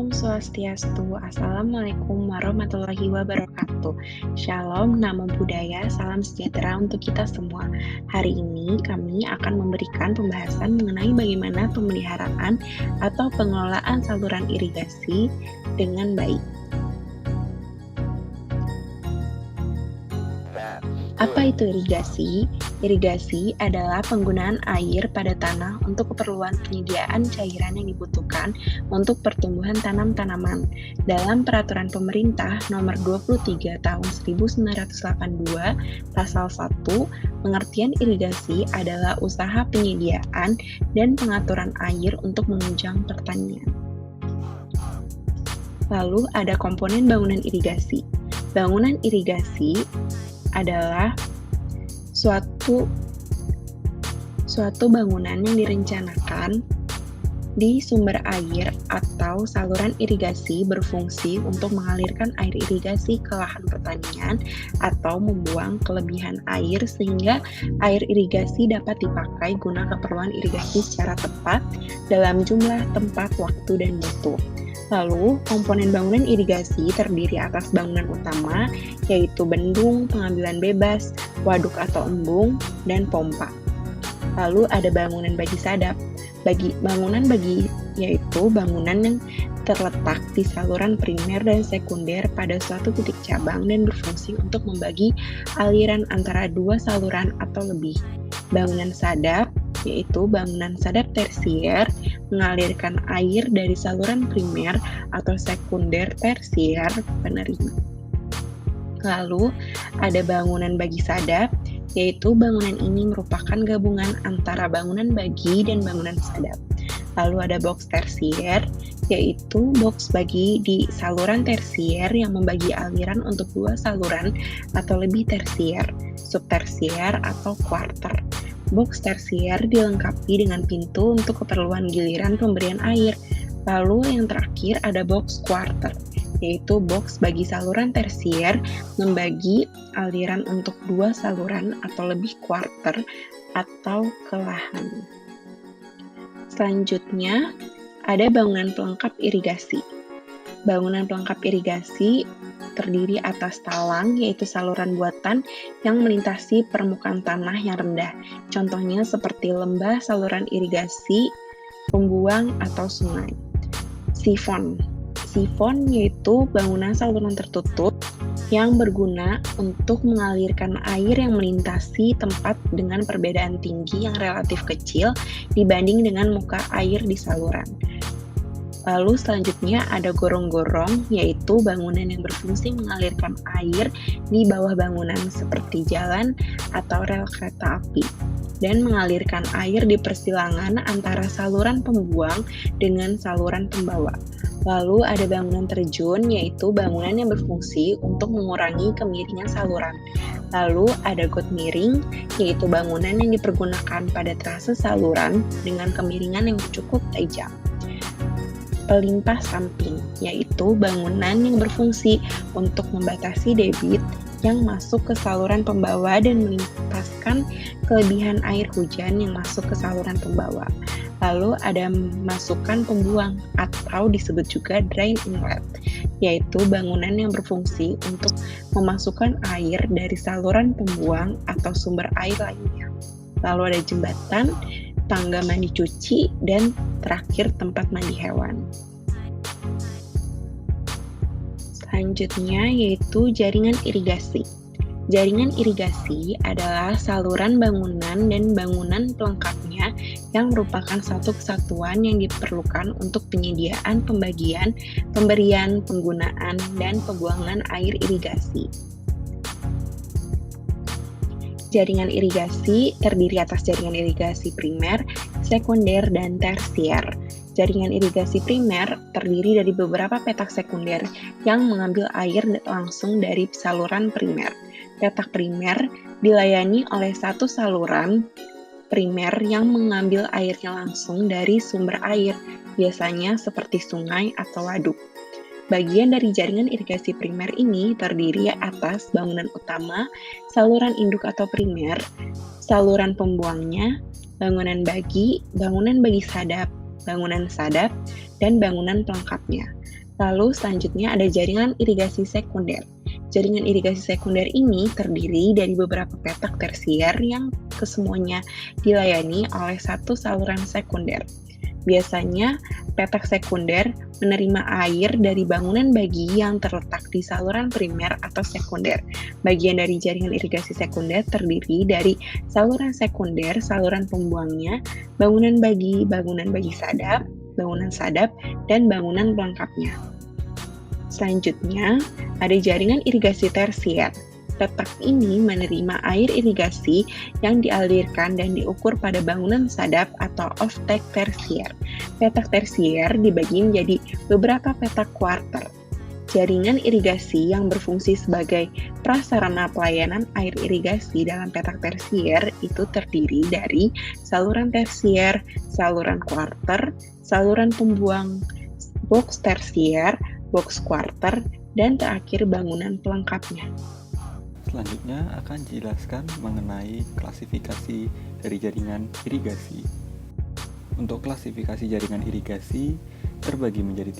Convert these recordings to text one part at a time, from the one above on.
Om Swastiastu, Assalamualaikum warahmatullahi wabarakatuh. Shalom, namo buddhaya, salam sejahtera untuk kita semua. Hari ini kami akan memberikan pembahasan mengenai bagaimana pemeliharaan atau pengelolaan saluran irigasi dengan baik. Apa itu irigasi? Irigasi adalah penggunaan air pada tanah untuk keperluan penyediaan cairan yang dibutuhkan untuk pertumbuhan tanam-tanaman. Dalam Peraturan Pemerintah Nomor 23 Tahun 1982, Pasal 1, pengertian irigasi adalah usaha penyediaan dan pengaturan air untuk menunjang pertanian. Lalu ada komponen bangunan irigasi. Bangunan irigasi adalah suatu bangunan yang direncanakan di sumber air atau saluran irigasi berfungsi untuk mengalirkan air irigasi ke lahan pertanian atau membuang kelebihan air sehingga air irigasi dapat dipakai guna keperluan irigasi secara tepat dalam jumlah, tempat, waktu, dan mutu. Lalu, komponen bangunan irigasi terdiri atas bangunan utama, yaitu bendung, pengambilan bebas, waduk atau embung, dan pompa. Lalu ada bangunan bagi sadap. Bangunan bagi yaitu bangunan yang terletak di saluran primer dan sekunder pada suatu titik cabang dan berfungsi untuk membagi aliran antara dua saluran atau lebih. Bangunan sadap yaitu bangunan sadap tersier mengalirkan air dari saluran primer atau sekunder tersier penerima. Lalu ada bangunan bagi sadap, yaitu bangunan ini merupakan gabungan antara bangunan bagi dan bangunan sadap. Lalu ada box tersier, yaitu box bagi di saluran tersier yang membagi aliran untuk dua saluran atau lebih tersier, subtersier atau quarter. Box tersier dilengkapi dengan pintu untuk keperluan giliran pemberian air. Lalu yang terakhir ada box quarter, yaitu box bagi saluran tersier membagi aliran untuk dua saluran atau lebih quarter atau ke lahan. Selanjutnya ada bangunan pelengkap irigasi. Bangunan pelengkap irigasi terdiri atas talang, yaitu saluran buatan yang melintasi permukaan tanah yang rendah. Contohnya seperti lembah, saluran irigasi, pembuang, atau sungai. Sifon. Sifon yaitu bangunan saluran tertutup yang berguna untuk mengalirkan air yang melintasi tempat dengan perbedaan tinggi yang relatif kecil dibanding dengan muka air di saluran. Lalu selanjutnya ada gorong-gorong, yaitu bangunan yang berfungsi mengalirkan air di bawah bangunan seperti jalan atau rel kereta api, dan mengalirkan air di persilangan antara saluran pembuang dengan saluran pembawa. Lalu ada bangunan terjun, yaitu bangunan yang berfungsi untuk mengurangi kemiringan saluran. Lalu ada got miring, yaitu bangunan yang dipergunakan pada trase saluran dengan kemiringan yang cukup tajam. Pelimpah samping, yaitu bangunan yang berfungsi untuk membatasi debit yang masuk ke saluran pembawa dan melimpaskan kelebihan air hujan yang masuk ke saluran pembawa. Lalu ada masukan pembuang atau disebut juga drain inlet, yaitu bangunan yang berfungsi untuk memasukkan air dari saluran pembuang atau sumber air lainnya. Lalu ada jembatan, tangga mandi cuci, dan terakhir tempat mandi hewan. Selanjutnya yaitu jaringan irigasi. Jaringan irigasi adalah saluran bangunan dan bangunan pelengkapnya yang merupakan satu kesatuan yang diperlukan untuk penyediaan, pembagian, pemberian, penggunaan, dan pembuangan air irigasi. Jaringan irigasi terdiri atas jaringan irigasi primer, sekunder, dan tersier. Jaringan irigasi primer terdiri dari beberapa petak sekunder yang mengambil air langsung dari saluran primer. Petak primer dilayani oleh satu saluran primer yang mengambil airnya langsung dari sumber air, biasanya seperti sungai atau waduk. Bagian dari jaringan irigasi primer ini terdiri atas bangunan utama, saluran induk atau primer, saluran pembuangnya, bangunan bagi sadap, dan bangunan pelengkapnya. Lalu selanjutnya ada jaringan irigasi sekunder. Jaringan irigasi sekunder ini terdiri dari beberapa petak tersier yang kesemuanya dilayani oleh satu saluran sekunder. Biasanya, petak sekunder menerima air dari bangunan bagi yang terletak di saluran primer atau sekunder. Bagian dari jaringan irigasi sekunder terdiri dari saluran sekunder, saluran pembuangnya, bangunan bagi sadap, bangunan sadap, dan bangunan pelengkapnya. Selanjutnya, ada jaringan irigasi tersier. Petak ini menerima air irigasi yang dialirkan dan diukur pada bangunan sadap atau off-take tersier. Petak tersier dibagi menjadi beberapa petak kuarter. Jaringan irigasi yang berfungsi sebagai prasarana pelayanan air irigasi dalam petak tersier itu terdiri dari saluran tersier, saluran kuarter, saluran pembuang, box tersier, box kuarter, dan terakhir bangunan pelengkapnya. Selanjutnya akan dijelaskan mengenai klasifikasi dari jaringan irigasi. Untuk klasifikasi jaringan irigasi terbagi menjadi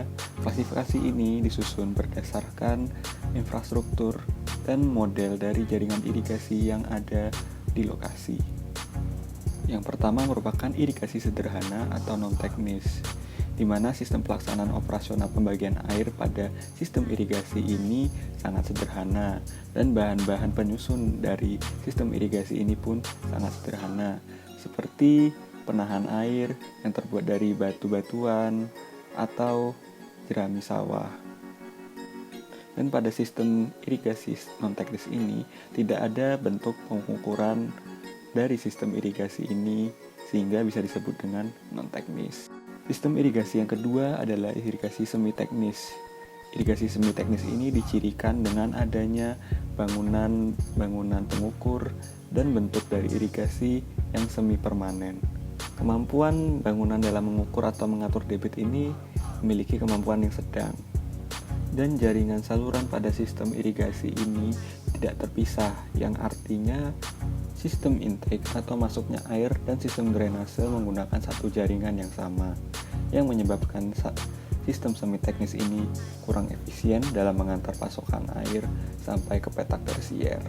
3. Klasifikasi ini disusun berdasarkan infrastruktur dan model dari jaringan irigasi yang ada di lokasi. Yang pertama merupakan irigasi sederhana atau non-teknis, di mana sistem pelaksanaan operasional pembagian air pada sistem irigasi ini sangat sederhana dan bahan-bahan penyusun dari sistem irigasi ini pun sangat sederhana, seperti penahan air yang terbuat dari batu-batuan atau jerami sawah. Dan pada sistem irigasi non-teknis ini tidak ada bentuk pengukuran dari sistem irigasi ini sehingga bisa disebut dengan non-teknis. Sistem irigasi yang kedua adalah irigasi semi-teknis. Irigasi semi-teknis ini dicirikan dengan adanya bangunan pengukur dan bentuk dari irigasi yang semi-permanen. Kemampuan bangunan dalam mengukur atau mengatur debit ini memiliki kemampuan yang sedang. Dan jaringan saluran pada sistem irigasi ini tidak terpisah, yang artinya sistem intake atau masuknya air dan sistem drainase menggunakan satu jaringan yang sama, yang menyebabkan sistem semi-teknis ini kurang efisien dalam mengantar pasokan air sampai ke petak tersier.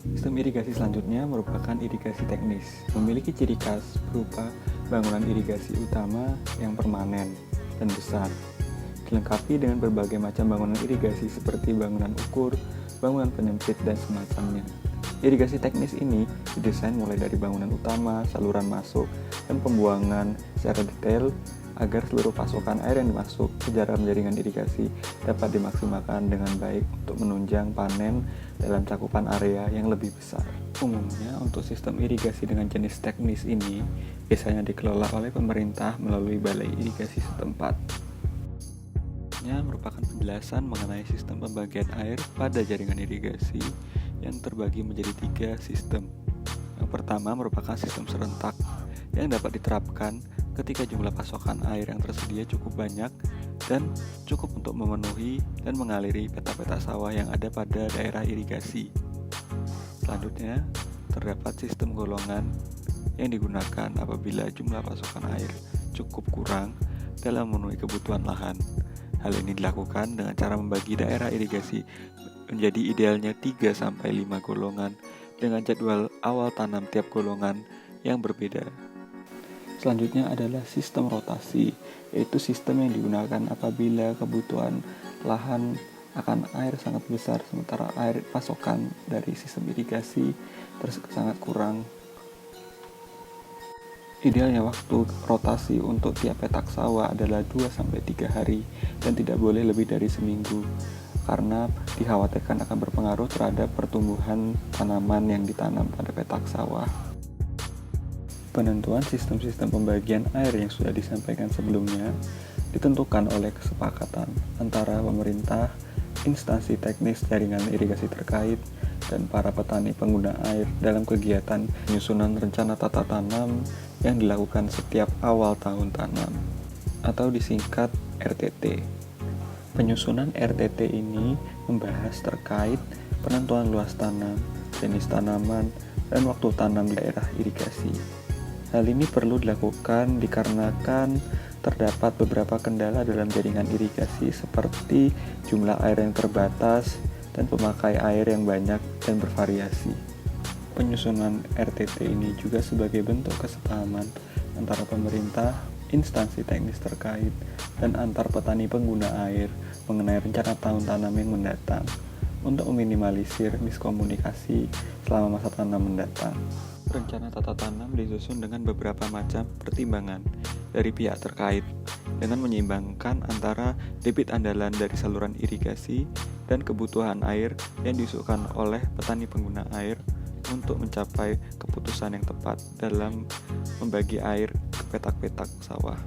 Sistem irigasi selanjutnya merupakan irigasi teknis, memiliki ciri khas berupa bangunan irigasi utama yang permanen dan besar, dilengkapi dengan berbagai macam bangunan irigasi seperti bangunan ukur, bangunan penyempit, dan semacamnya. Irigasi teknis ini didesain mulai dari bangunan utama, saluran masuk, dan pembuangan secara detail agar seluruh pasokan air yang dimasuk ke dalam jaringan irigasi dapat dimaksimalkan dengan baik untuk menunjang panen dalam cakupan area yang lebih besar. Umumnya untuk sistem irigasi dengan jenis teknis ini biasanya dikelola oleh pemerintah melalui balai irigasi setempat. Ini merupakan penjelasan mengenai sistem pembagian air pada jaringan irigasi yang terbagi menjadi 3 sistem. Yang pertama merupakan sistem serentak yang dapat diterapkan ketika jumlah pasokan air yang tersedia cukup banyak dan cukup untuk memenuhi dan mengaliri peta-peta sawah yang ada pada daerah irigasi. Selanjutnya, terdapat sistem golongan yang digunakan apabila jumlah pasokan air cukup kurang dalam memenuhi kebutuhan lahan. Hal ini dilakukan dengan cara membagi daerah irigasi menjadi idealnya 3-5 golongan dengan jadwal awal tanam tiap golongan yang berbeda. Selanjutnya adalah sistem rotasi, yaitu sistem yang digunakan apabila kebutuhan lahan akan air sangat besar sementara air pasokan dari sistem irigasi sangat kurang. Idealnya waktu rotasi untuk tiap petak sawah adalah 2-3 hari dan tidak boleh lebih dari seminggu, karena dikhawatirkan akan berpengaruh terhadap pertumbuhan tanaman yang ditanam pada petak sawah. Penentuan sistem-sistem pembagian air yang sudah disampaikan sebelumnya ditentukan oleh kesepakatan antara pemerintah, instansi teknis jaringan irigasi terkait, dan para petani pengguna air dalam kegiatan penyusunan rencana tata tanam yang dilakukan setiap awal tahun tanam, atau disingkat RTT. Penyusunan RTT ini membahas terkait penentuan luas tanam, jenis tanaman, dan waktu tanam di daerah irigasi. Hal ini perlu dilakukan dikarenakan terdapat beberapa kendala dalam jaringan irigasi seperti jumlah air yang terbatas dan pemakai air yang banyak dan bervariasi. Penyusunan RTT ini juga sebagai bentuk kesepahaman antara pemerintah, instansi teknis terkait, dan antar petani pengguna air mengenai rencana tahun tanam yang mendatang untuk meminimalisir miskomunikasi selama masa tanam mendatang. Rencana tata tanam disusun dengan beberapa macam pertimbangan dari pihak terkait dengan menyeimbangkan antara debit andalan dari saluran irigasi dan kebutuhan air yang diusulkan oleh petani pengguna air untuk mencapai keputusan yang tepat dalam membagi air ke petak-petak sawah.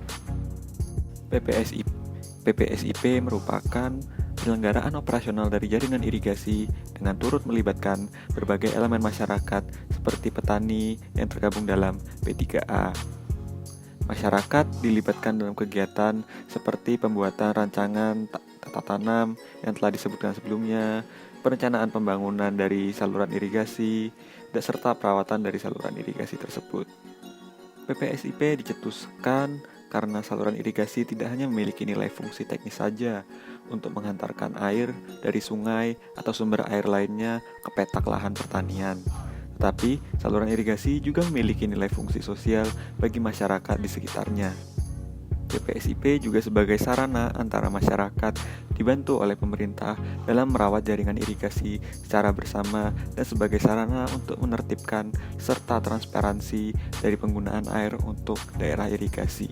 PPSIP merupakan penyelenggaraan operasional dari jaringan irigasi dengan turut melibatkan berbagai elemen masyarakat seperti petani yang tergabung dalam P3A. Masyarakat dilibatkan dalam kegiatan seperti pembuatan rancangan tata tanam yang telah disebutkan sebelumnya, perencanaan pembangunan dari saluran irigasi, dan serta perawatan dari saluran irigasi tersebut. PPSIP dicetuskan karena saluran irigasi tidak hanya memiliki nilai fungsi teknis saja untuk menghantarkan air dari sungai atau sumber air lainnya ke petak lahan pertanian, tetapi saluran irigasi juga memiliki nilai fungsi sosial bagi masyarakat di sekitarnya. PPSIP juga sebagai sarana antara masyarakat dibantu oleh pemerintah dalam merawat jaringan irigasi secara bersama dan sebagai sarana untuk menertibkan serta transparansi dari penggunaan air untuk daerah irigasi.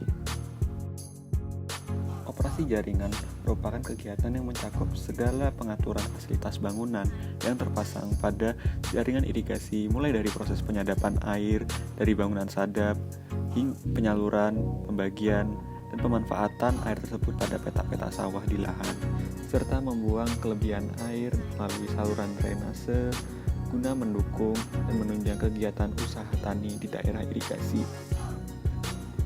Operasi jaringan merupakan kegiatan yang mencakup segala pengaturan fasilitas bangunan yang terpasang pada jaringan irigasi, mulai dari proses penyadapan air dari bangunan sadap, hingga penyaluran, pembagian, dan pemanfaatan air tersebut pada petak-petak sawah di lahan, serta membuang kelebihan air melalui saluran drainase guna mendukung dan menunjang kegiatan usaha tani di daerah irigasi.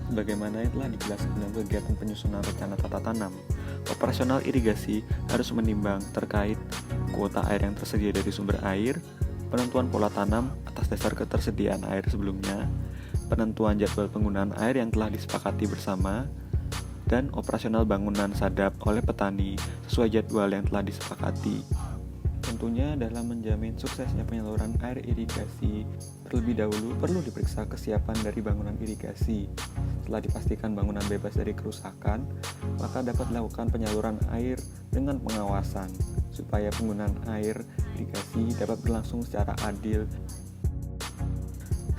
Sebagaimana yang telah dijelaskan dalam kegiatan penyusunan rencana tata tanam, operasional irigasi harus menimbang terkait kuota air yang tersedia dari sumber air, penentuan pola tanam atas dasar ketersediaan air sebelumnya, penentuan jadwal penggunaan air yang telah disepakati bersama, dan operasional bangunan sadap oleh petani sesuai jadwal yang telah disepakati. Tentunya dalam menjamin suksesnya penyaluran air irigasi, terlebih dahulu perlu diperiksa kesiapan dari bangunan irigasi. Setelah dipastikan bangunan bebas dari kerusakan, maka dapat dilakukan penyaluran air dengan pengawasan, supaya penggunaan air irigasi dapat berlangsung secara adil.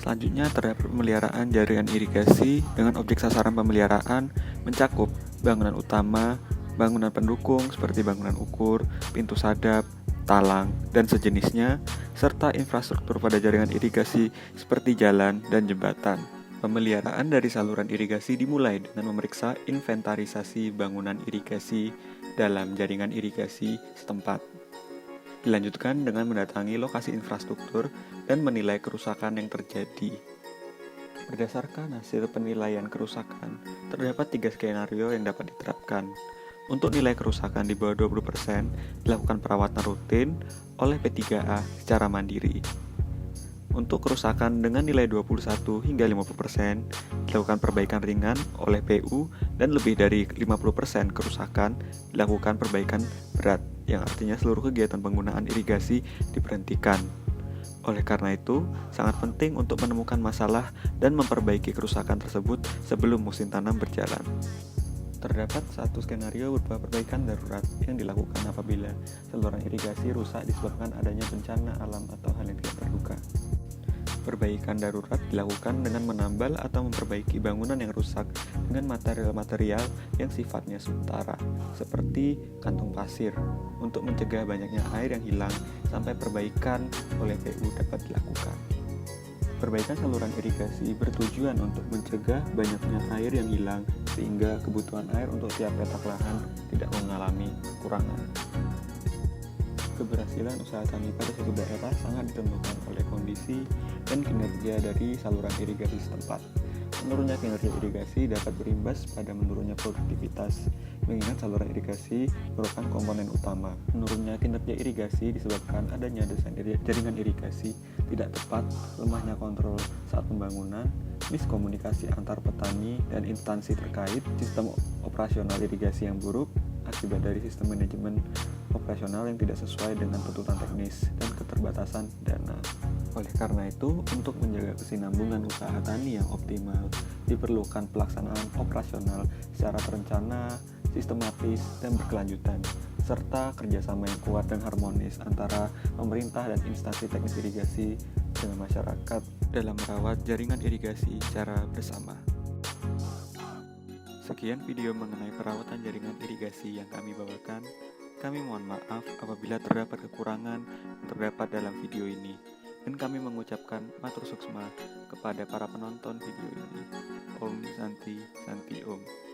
Selanjutnya terdapat pemeliharaan jaringan irigasi dengan objek sasaran pemeliharaan mencakup bangunan utama, bangunan pendukung seperti bangunan ukur, pintu sadap, talang, dan sejenisnya, serta infrastruktur pada jaringan irigasi seperti jalan dan jembatan. Pemeliharaan dari saluran irigasi dimulai dengan memeriksa inventarisasi bangunan irigasi dalam jaringan irigasi setempat. Dilanjutkan dengan mendatangi lokasi infrastruktur dan menilai kerusakan yang terjadi. Berdasarkan hasil penilaian kerusakan, terdapat 3 skenario yang dapat diterapkan. Untuk nilai kerusakan di bawah 20%, dilakukan perawatan rutin oleh P3A secara mandiri. Untuk kerusakan dengan nilai 21 hingga 50%, dilakukan perbaikan ringan oleh PU, dan lebih dari 50% kerusakan dilakukan perbaikan berat, yang artinya seluruh kegiatan penggunaan irigasi diberhentikan. Oleh karena itu, sangat penting untuk menemukan masalah dan memperbaiki kerusakan tersebut sebelum musim tanam berjalan. Terdapat satu skenario berupa perbaikan darurat yang dilakukan apabila saluran irigasi rusak disebabkan adanya bencana alam atau hal yang tidak terduga. Perbaikan darurat dilakukan dengan menambal atau memperbaiki bangunan yang rusak dengan material-material yang sifatnya sementara, seperti kantung pasir, untuk mencegah banyaknya air yang hilang sampai perbaikan oleh PU dapat dilakukan. Perbaikan saluran irigasi bertujuan untuk mencegah banyaknya air yang hilang sehingga kebutuhan air untuk tiap petak lahan tidak mengalami kekurangan. Keberhasilan usaha tani pada suatu daerah sangat ditentukan oleh kondisi dan kinerja dari saluran irigasi setempat. Menurunnya kinerja irigasi dapat berimbas pada menurunnya produktivitas, mengingat saluran irigasi merupakan komponen utama. Menurunnya kinerja irigasi disebabkan adanya desain jaringan irigasi tidak tepat, lemahnya kontrol saat pembangunan, miskomunikasi antar petani dan instansi terkait, sistem operasional irigasi yang buruk akibat dari sistem manajemen operasional yang tidak sesuai dengan tuntutan teknis, dan keterbatasan dana. Oleh karena itu, untuk menjaga kesinambungan usaha tani yang optimal, diperlukan pelaksanaan operasional secara terencana, sistematis, dan berkelanjutan, serta kerjasama yang kuat dan harmonis antara pemerintah dan instansi teknis irigasi dengan masyarakat dalam merawat jaringan irigasi secara bersama. Sekian video mengenai perawatan jaringan irigasi yang kami bawakan. Kami mohon maaf apabila terdapat kekurangan yang terdapat dalam video ini, dan kami mengucapkan matur suksma kepada para penonton video ini. Om Santi Santi Om.